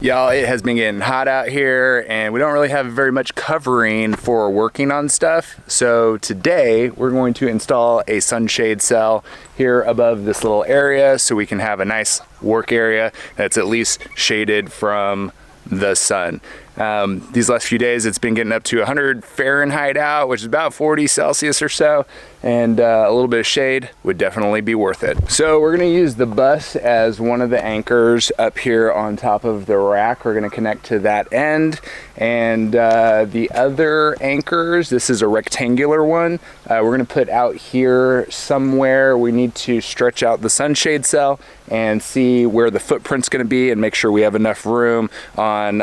Y'all, it has been getting hot out here and we don't really have very much covering for working on stuff. So today we're going to install a sunshade cell here above this little area so we can have a nice work area that's at least shaded from the sun. These last few days it's been getting up to 100 Fahrenheit out, which is about 40 Celsius or so, and a little bit of shade would definitely be worth it. So we're going to use the bus as one of the anchors up here on top of the rack. We're going to connect to that end, and the other anchors, this is a rectangular one, we're going to put out here somewhere. We need to stretch out the sunshade cell and see where the footprint's going to be and make sure we have enough room on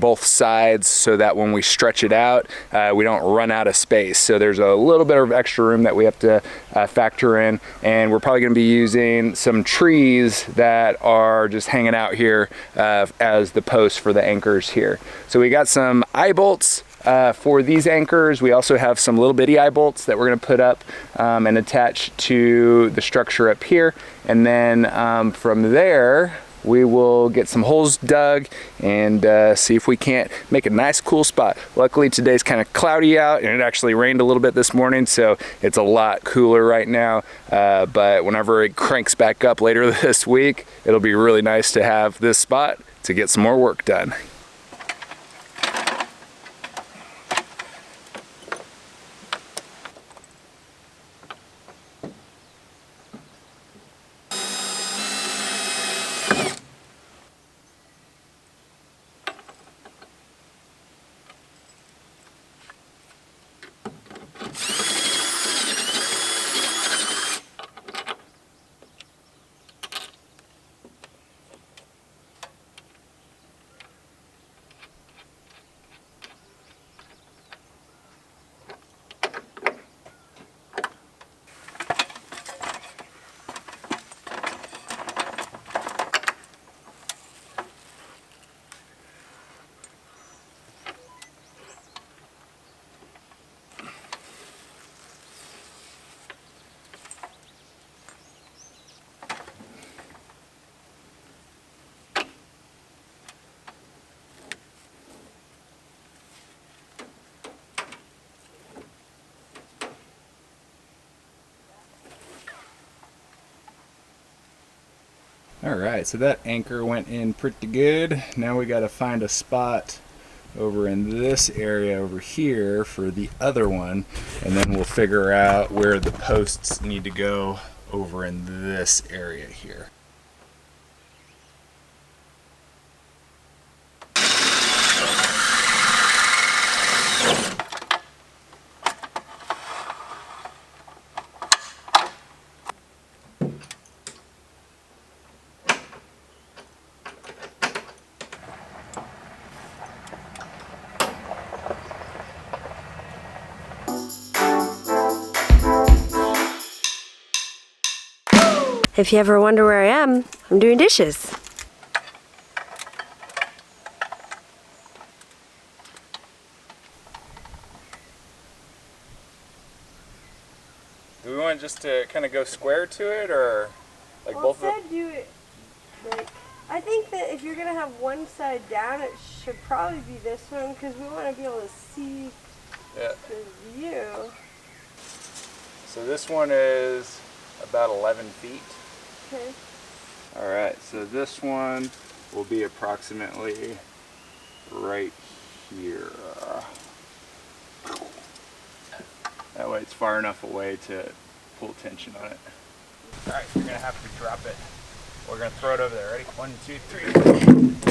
both sides so that when we stretch it out we don't run out of space. So there's a little bit of extra room that we have to factor in, and we're probably going to be using some trees that are just hanging out here as the posts for the anchors here. So we got some eye bolts for these anchors. We also have some little bitty eye bolts that we're going to put up and attach to the structure up here, and then from there we will get some holes dug and see if we can't make a nice cool spot. Luckily today's kind of cloudy out and it actually rained a little bit this morning, so it's a lot cooler right now, but whenever it cranks back up later this week, it'll be really nice to have this spot to get some more work done. Alright, so that anchor went in pretty good. Now we got to find a spot over in this area over here for the other one, and then we'll figure out where the posts need to go over in this area here. If you ever wonder where I am, I'm doing dishes. Do we want just to kind of go square to it, or like Well, both of them? do it like, I think that if you're gonna have one side down, it should probably be this one because we want to be able to see the view. So this one is about 11 feet. Okay. Alright, so this one will be approximately right here. That way it's far enough away to pull tension on it. Alright, you're going to have to drop it. We're going to throw it over there. Ready? 1, 2, 3.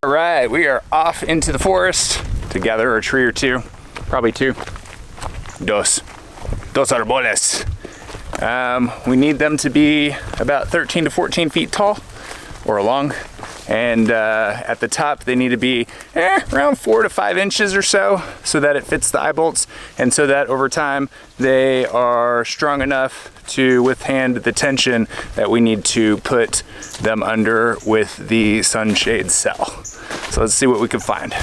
All right, we are off into the forest to gather a tree or two, probably two. Dos árboles. We need them to be about 13 to 14 feet tall or long. And at the top, they need to be around 4 to 5 inches or so that it fits the eye bolts, and so that over time they are strong enough to withstand the tension that we need to put them under with the sunshade cell. So let's see what we can find.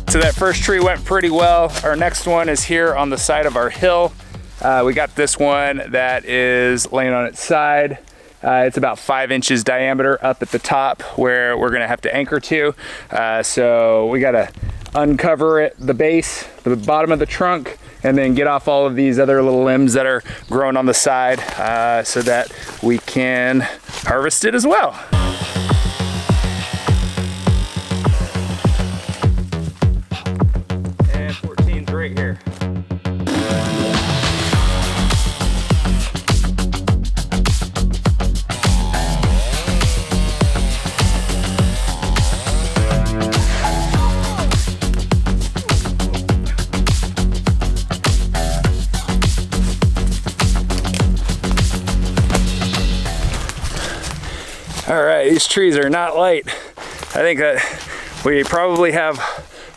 So that first tree went pretty well. Our next one is here on the side of our hill. We got this one that is laying on its side. It's about 5 inches diameter up at the top where we're gonna have to anchor to. So we gotta uncover it, the base, the bottom of the trunk, and then get off all of these other little limbs that are growing on the side so that we can harvest it as well. And 14's right here. All right, these trees are not light. I think that we probably have,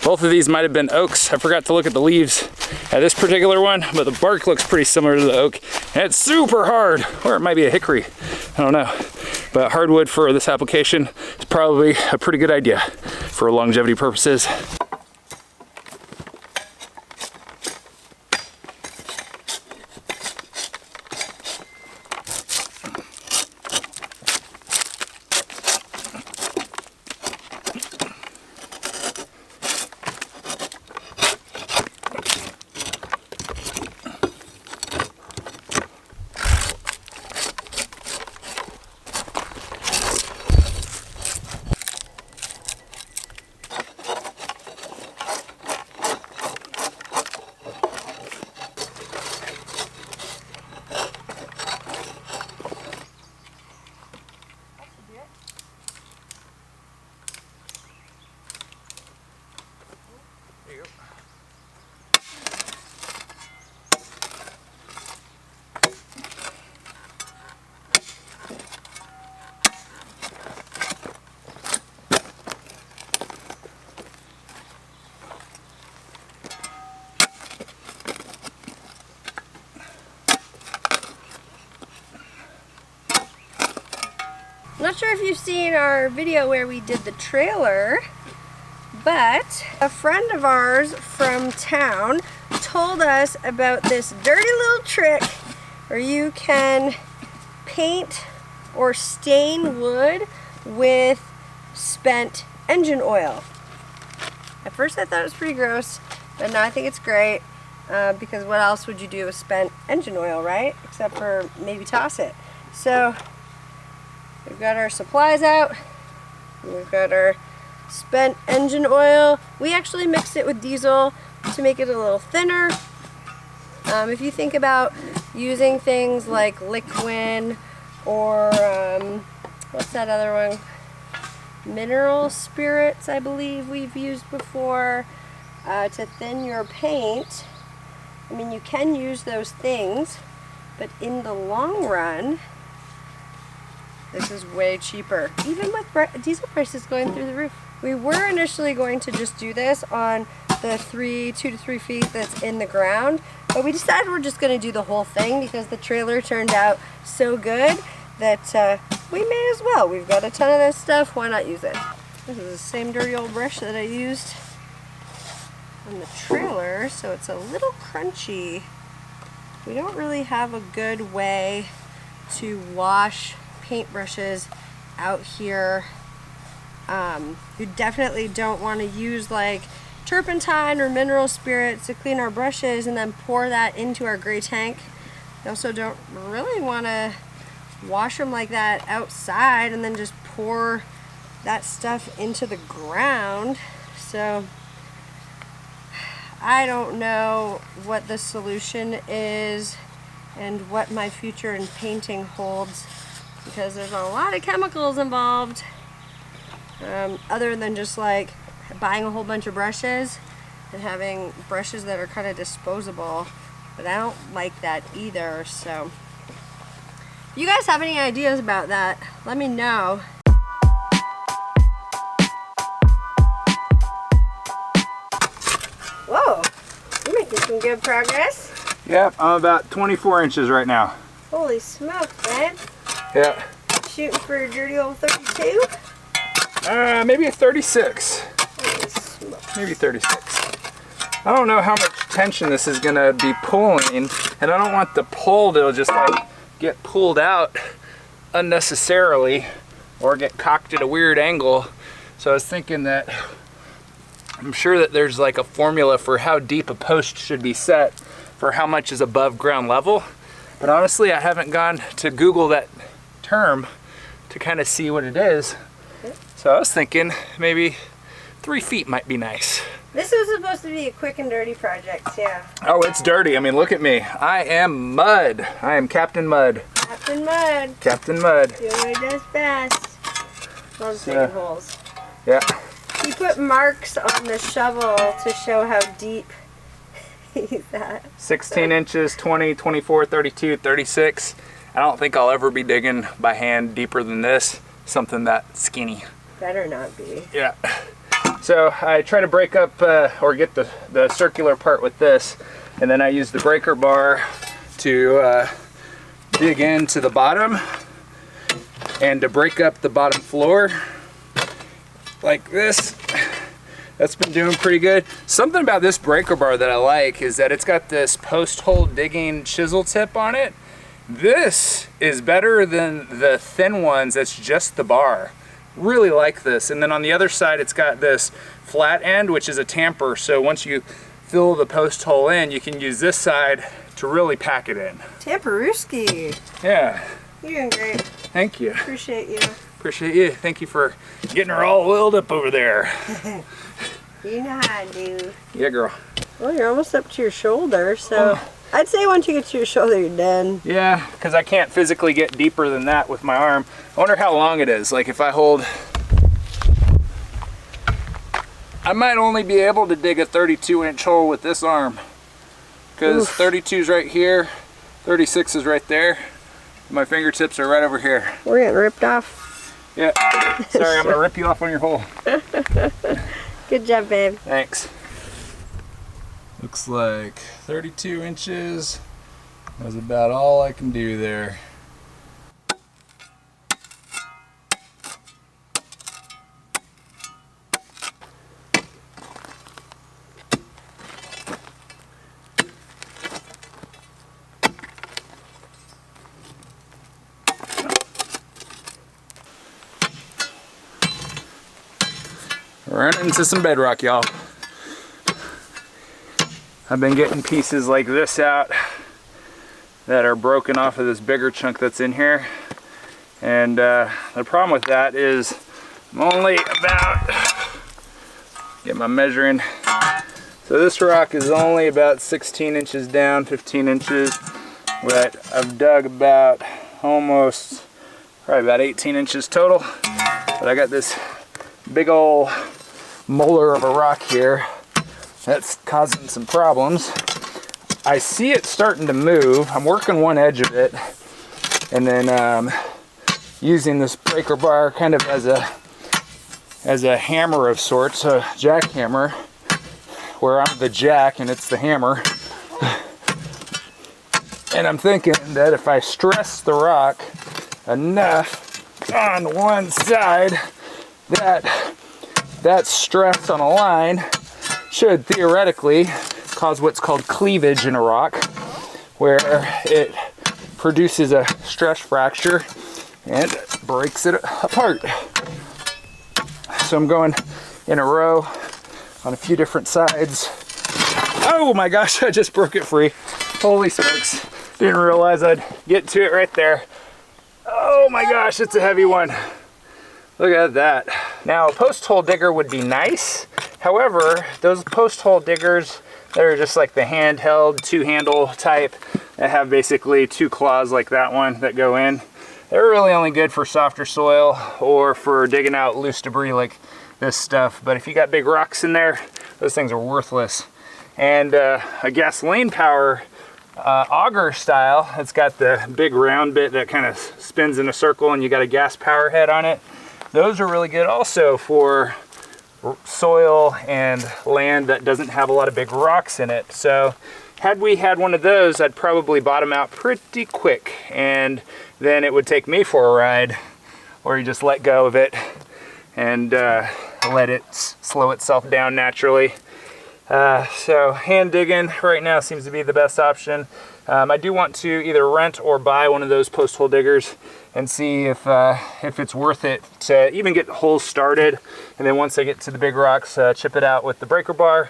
both of these might have been oaks. I forgot to look at the leaves at this particular one, but the bark looks pretty similar to the oak. And it's super hard, or it might be a hickory, I don't know. But hardwood for this application is probably a pretty good idea for longevity purposes. Not sure if you've seen our video where we did the trailer, but a friend of ours from town told us about this dirty little trick where you can paint or stain wood with spent engine oil. At first I thought it was pretty gross, but now I think it's great because what else would you do with spent engine oil, right? Except for maybe toss it. So we've got our supplies out. We've got our spent engine oil. We actually mixed it with diesel to make it a little thinner. If you think about using things like liquid or what's that other one? Mineral spirits, I believe we've used before to thin your paint. I mean, you can use those things, but in the long run, this is way cheaper, even with diesel prices going through the roof. We were initially going to just do this on the 2 to 3 feet that's in the ground, but we decided we're just going to do the whole thing because the trailer turned out so good that we may as well. We've got a ton of this stuff, why not use it? This is the same dirty old brush that I used on the trailer, so it's a little crunchy. We don't really have a good way to wash paintbrushes out here. You definitely don't want to use like turpentine or mineral spirits to clean our brushes and then pour that into our gray tank. You also don't really want to wash them like that outside and then just pour that stuff into the ground. So I don't know what the solution is and what my future in painting holds, because there's a lot of chemicals involved, other than just like buying a whole bunch of brushes and having brushes that are kind of disposable. But I don't like that either. So if you guys have any ideas about that, let me know. Whoa, you're making some good progress. Yep, I'm about 24 inches right now. Holy smokes, babe. Yeah. Shooting for a dirty old 32? Maybe a 36. Holy smokes. Maybe 36. I don't know how much tension this is gonna be pulling, and I don't want the pole to just like get pulled out unnecessarily or get cocked at a weird angle. So I was thinking that I'm sure that there's like a formula for how deep a post should be set for how much is above ground level. But honestly, I haven't gone to Google that term to kind of see what it is. So I was thinking maybe 3 feet might be nice. This was supposed to be a quick and dirty project, yeah. Oh, it's dirty. I mean, look at me. I am mud. I am Captain Mud. Captain Mud. Captain Mud. Doing what he does best. Loves digging holes. Yeah. He put marks on the shovel to show how deep he's at. 16 inches, 20, 24, 32, 36. I don't think I'll ever be digging by hand deeper than this. Something that skinny. Better not be. Yeah. So I try to break up or get the circular part with this, and then I use the breaker bar to dig into the bottom and to break up the bottom floor like this. That's been doing pretty good. Something about this breaker bar that I like is that it's got this post hole digging chisel tip on it. This is better than the thin ones that's just the bar. Really like this. And then on the other side it's got this flat end, which is a tamper, so once you fill the post hole in, you can use this side to really pack it in. Tamperooski. Yeah. You're doing great. Thank you. Appreciate you. Appreciate you. Thank you for getting her all oiled up over there. You know how I do. Yeah, girl. Well, you're almost up to your shoulder, so I'd say once you get to your shoulder, you're done. Yeah, because I can't physically get deeper than that with my arm. I wonder how long it is. Like if I hold, I might only be able to dig a 32-inch hole with this arm, because 32 is right here, 36 is right there. My fingertips are right over here. We're getting ripped off. Yeah. Sorry, I'm gonna rip you off on your hole. Good job, babe. Thanks. Looks like 32 inches. That's about all I can do there. Running into some bedrock, y'all. I've been getting pieces like this out that are broken off of this bigger chunk that's in here. And the problem with that is I'm only about, get my measuring. So this rock is only about 16 inches down, 15 inches. But I've dug about almost, probably about 18 inches total. But I got this big old molar of a rock here that's causing some problems. I see it starting to move. I'm working one edge of it, and then using this breaker bar kind of as a hammer of sorts, a jackhammer, where I'm the jack and it's the hammer. And I'm thinking that if I stress the rock enough on one side, that stress on a line should theoretically cause what's called cleavage in a rock, where it produces a stress fracture and breaks it apart. So I'm going in a row on a few different sides. Oh my gosh, I just broke it free. Holy smokes. Didn't realize I'd get to it right there. Oh my gosh, it's a heavy one. Look at that. Now, a post hole digger would be nice. However, those post hole diggers that are just like the handheld 2-handle type that have basically 2 claws like that one that go in, they're really only good for softer soil or for digging out loose debris like this stuff. But if you got big rocks in there, those things are worthless. And a gasoline power auger style, it's got the big round bit that kind of spins in a circle and you got a gas power head on it. Those are really good also for soil and land that doesn't have a lot of big rocks in it. So had we had one of those, I'd probably bottom out pretty quick, and then it would take me for a ride, or you just let go of it and let it slow itself down naturally. So hand digging right now seems to be the best option. I do want to either rent or buy one of those post hole diggers and see if it's worth it to even get holes started, and then once I get to the big rocks, chip it out with the breaker bar,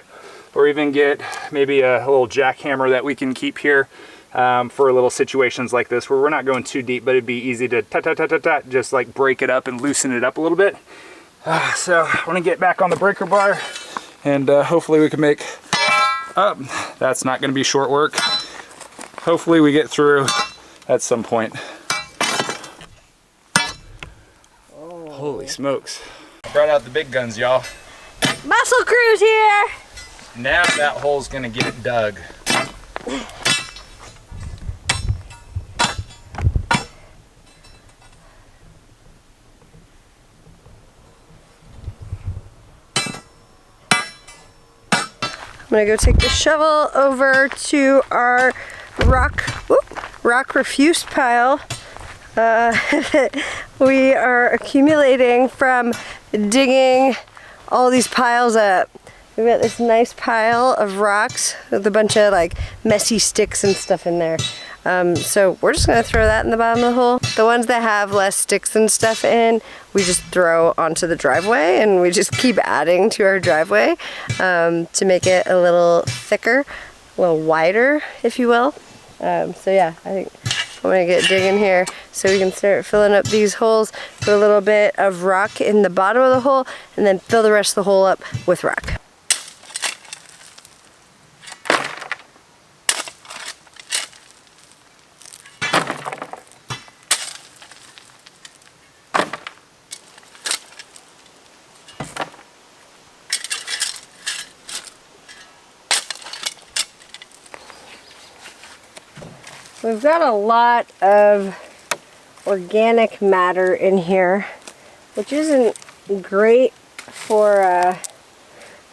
or even get maybe a little jackhammer that we can keep here for little situations like this where we're not going too deep, but it'd be easy to just like break it up and loosen it up a little bit. So I want to get back on the breaker bar, and hopefully we can make up. That's not going to be short work. Hopefully we get through at some point. Oh. Holy smokes. Brought out the big guns, y'all. Muscle Crew's here! Now that hole's gonna get dug. I'm gonna go take the shovel over to our rock refuse pile. We are accumulating from digging all these piles up. We've got this nice pile of rocks with a bunch of like messy sticks and stuff in there. So we're just gonna throw that in the bottom of the hole. The ones that have less sticks and stuff in, we just throw onto the driveway, and we just keep adding to our driveway to make it a little thicker, a little wider, if you will. So yeah, I think I'm gonna get digging here so we can start filling up these holes, put a little bit of rock in the bottom of the hole, and then fill the rest of the hole up with rock. We've got a lot of organic matter in here, which isn't great for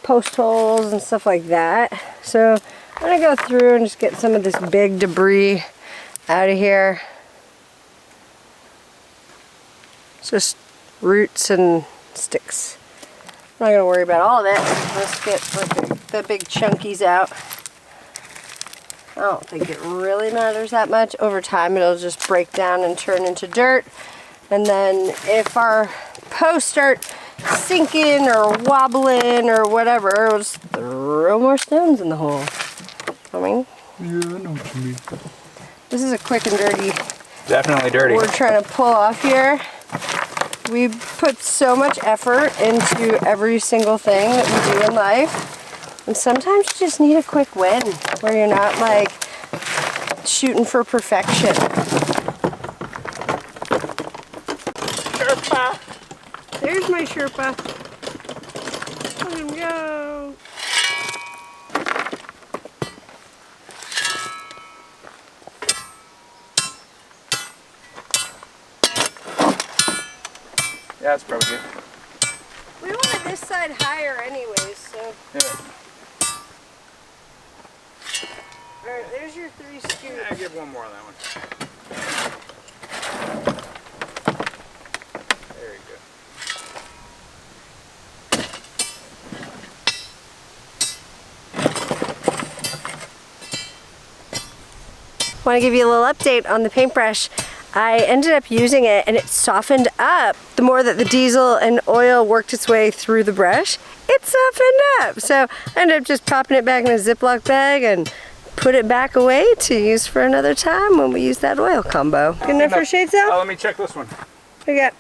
post holes and stuff like that. So I'm gonna go through and just get some of this big debris out of here. It's just roots and sticks. I'm not gonna worry about all of it. Let's get like the big chunkies out. I don't think it really matters that much. Over time it'll just break down and turn into dirt. And then if our posts start sinking or wobbling or whatever, we'll just throw more stones in the hole. I mean, yeah, I know what you mean. This is a quick and dirty. Definitely dirty. We're trying to pull off here. We put so much effort into every single thing that we do in life. And sometimes you just need a quick win where you're not like shooting for perfection. Sherpa! There's my Sherpa. Let him go. Yeah, that's probably good. We wanted this side higher anyways, so. Yeah. Alright, there's your 3 scoops. Yeah, I'll give one more on that one. There you go. Want to give you a little update on the paintbrush. I ended up using it and it softened up. The more that the diesel and oil worked its way through the brush, it softened up. So I ended up just popping it back in a Ziploc bag and put it back away to use for another time when we use that oil combo. Good enough for shade cell? Let me check this one. We got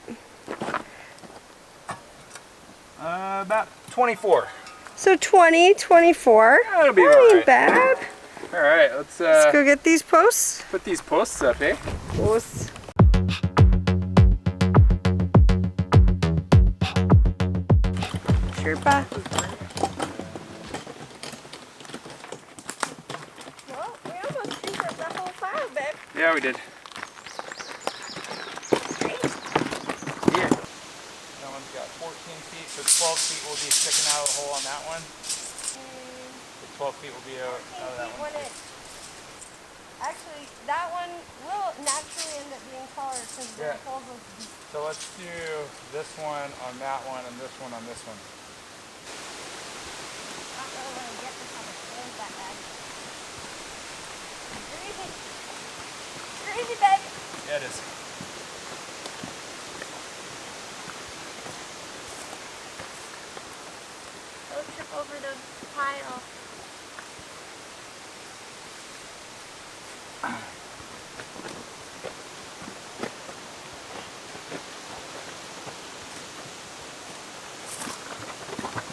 about 24. so 20, 24. That'll be That all ain't right. bad. All right, let's Go get these posts. put these posts up, eh? Posts. Sherpa. Well, we almost used up the whole pile, babe. Yeah, we did. Yeah. That one's got 14 feet, so 12 feet will be sticking out of the hole on that one. The 12 feet will be out of that one. Actually, that one will naturally end up being taller because the holes are deep. So let's do this one on that one and this one on this one. I don't know when I get this on the stand that bad. Crazy. Crazy, babe. Yeah, it is. Don't trip over the pile.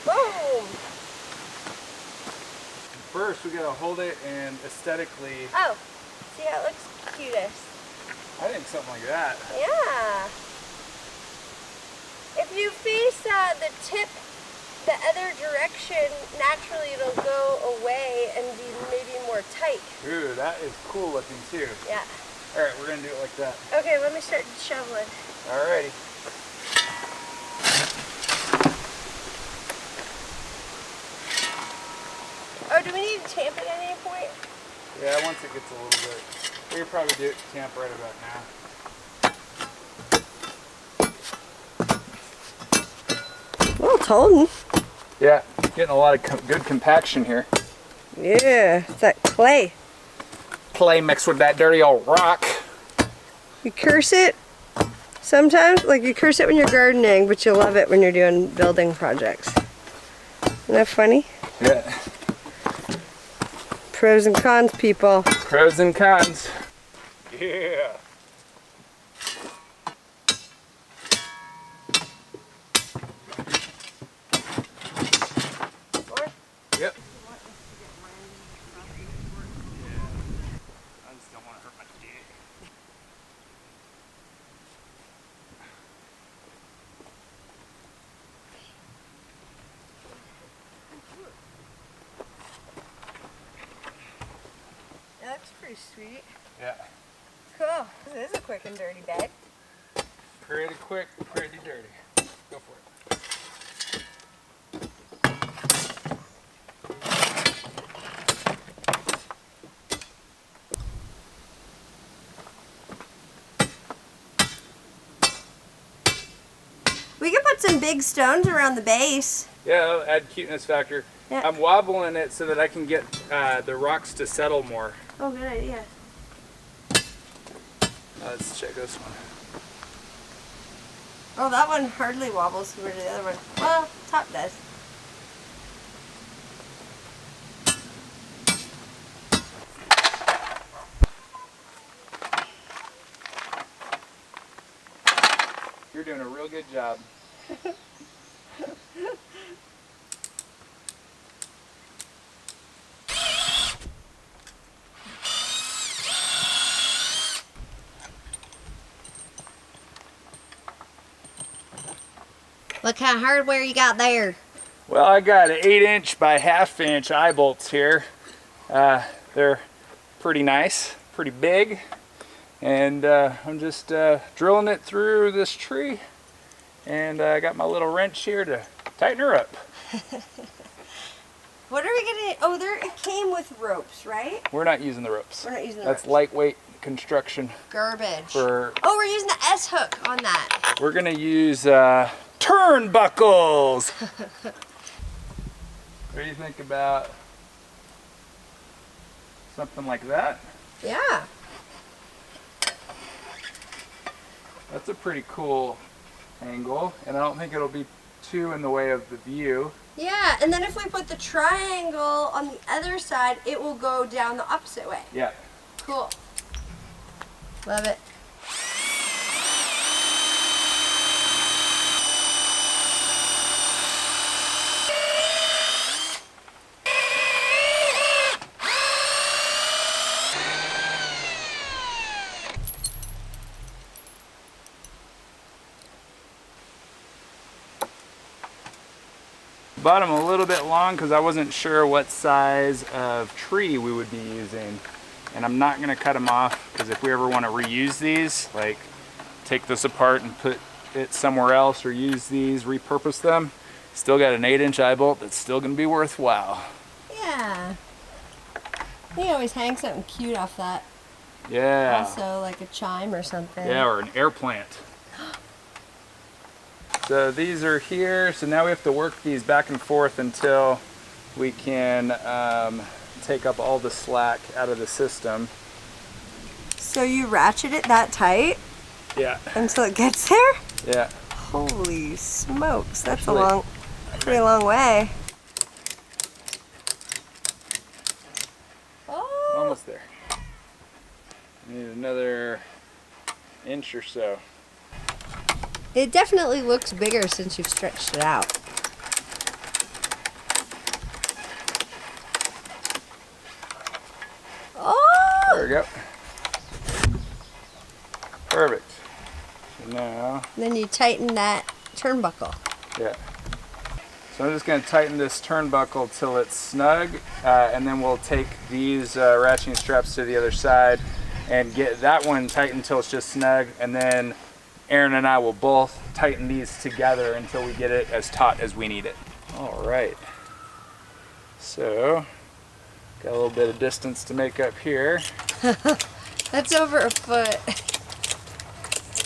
Boom! First, we gotta hold it and aesthetically, Oh, see how it looks cutest. I think something like that. Yeah. If you face the tip the other direction, naturally it'll go away and be maybe more tight. Ooh, that is cool looking too. Yeah. All right, we're gonna do it like that. Okay, let me start shoveling. Alrighty. Oh, do we need to tamp it at any point? Yeah, once it gets a little bit, we could probably do it camp right about now. Well, it's holding. Yeah, getting a lot of good compaction here. Yeah, it's that clay. Clay mixed with that dirty old rock. You curse it sometimes, like you curse it when you're gardening, but you love it when you're doing building projects. Isn't that funny? Yeah. Pros and cons, people. Pros and cons. Yeah. Yep. I just don't want to hurt my dick. That looks pretty sweet. Yeah. Cool. This is a quick and dirty bag. Pretty quick, pretty dirty. Go for it. We could put some big stones around the base. Yeah, that'll add cuteness factor. Yeah. I'm wobbling it so that I can get the rocks to settle more. Oh, good idea. Let's check this one. Oh, that one hardly wobbles compared to the other one. Well, top does. You're doing a real good job. What kind of hardware you got there? Well, I got an 8" by 1/2" eye bolts here. They're pretty nice, pretty big. And I'm just drilling it through this tree. And I got my little wrench here to tighten her up. What are we gonna? Oh, it came with ropes, right? We're not using the ropes. We're not using the That's ropes. lightweight construction. Garbage. For Oh, we're using the S hook on that. we're gonna use turnbuckles. What do you think about something like that? Yeah. That's a pretty cool angle, and I don't think it'll be too in the way of the view. Yeah, and then if we put the triangle on the other side, it will go down the opposite way. Yeah. Cool. Love it. Bought them a little bit long because I wasn't sure what size of tree we would be using. And I'm not gonna cut them off because if we ever want to reuse these, like take this apart and put it somewhere else or use these, repurpose them, still got an 8-inch eye bolt that's still gonna be worthwhile. Yeah. You can always hang something cute off that. Yeah. Also like a chime or something. Yeah, or an air plant. So these are here, so now we have to work these back and forth until we can take up all the slack out of the system. So you ratchet it that tight? Yeah. Until it gets there? Yeah. Holy smokes, that's Actually, pretty long way. Oh. Almost there. Need another inch or so. It definitely looks bigger since you've stretched it out. Oh! There we go. Perfect. So now, Then you tighten that turnbuckle. yeah. So I'm just going to tighten this turnbuckle till it's snug, and then we'll take these ratcheting straps to the other side and get that one tightened until it's just snug, and then Erin and I will both tighten these together until we get it as taut as we need it. All right. So, got a little bit of distance to make up here. That's over a foot.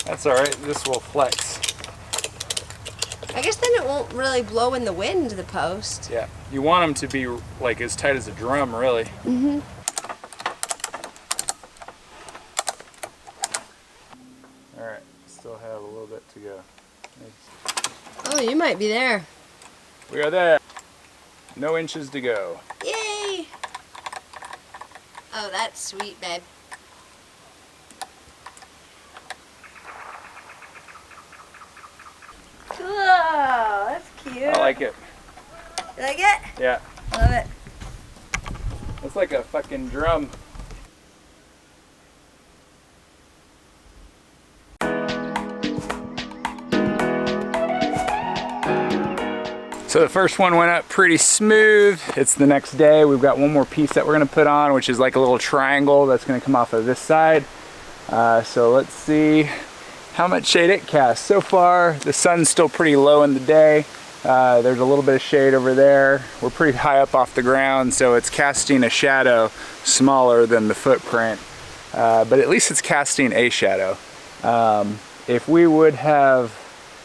That's all right. This will flex. I guess then it won't really blow in the wind, the post. Yeah. You want them to be like as tight as a drum, really. Mm-hmm. All right. Still have a little bit to go. Oh, you might be there. We are there. No inches to go. Yay! Oh, that's sweet, babe. Cool, that's cute. I like it. You like it? Yeah. Love it. It's like a fucking drum. So the first one went up pretty smooth. It's the next day. We've got one more piece that we're gonna put on, which is like a little triangle that's gonna come off of this side. So let's see how much shade it casts. So far, the sun's still pretty low in the day. There's a little bit of shade over there. We're pretty high up off the ground, so it's casting a shadow smaller than the footprint. But at least it's casting a shadow. If we would have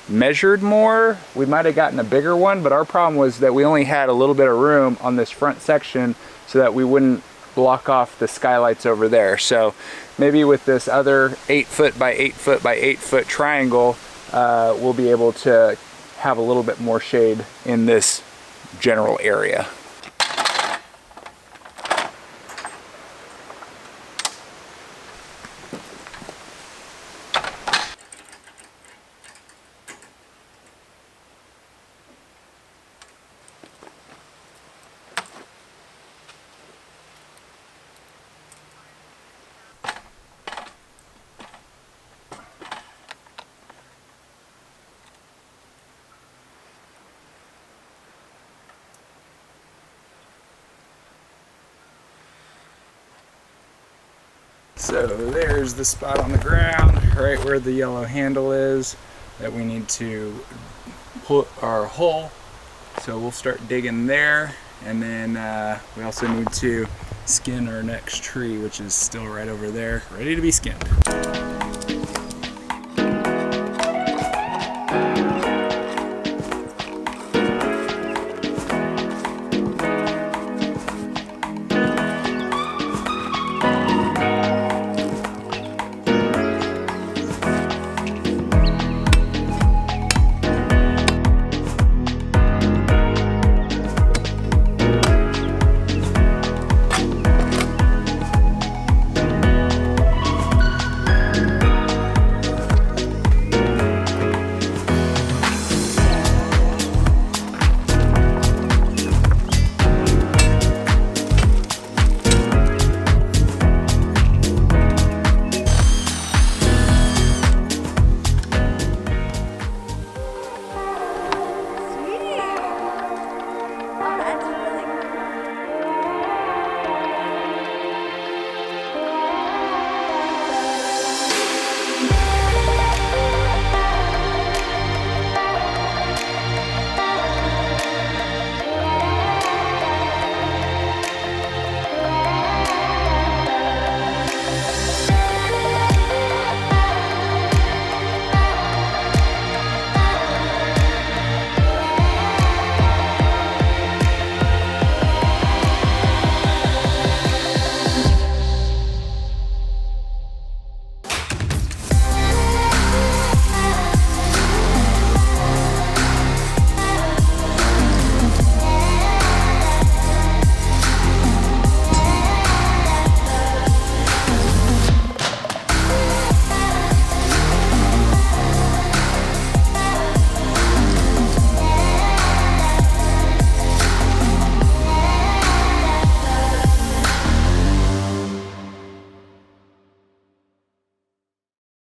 measured more, we might have gotten a bigger one, but our problem was that we only had a little bit of room on this front section so that we wouldn't block off the skylights over there. So maybe with this other 8 foot by 8 foot by 8 foot triangle, we'll be able to have a little bit more shade in this general area. So there's the spot on the ground, right where the yellow handle is, that we need to put our hole. So we'll start digging there, and then we also need to skin our next tree, which is still right over there, ready to be skinned.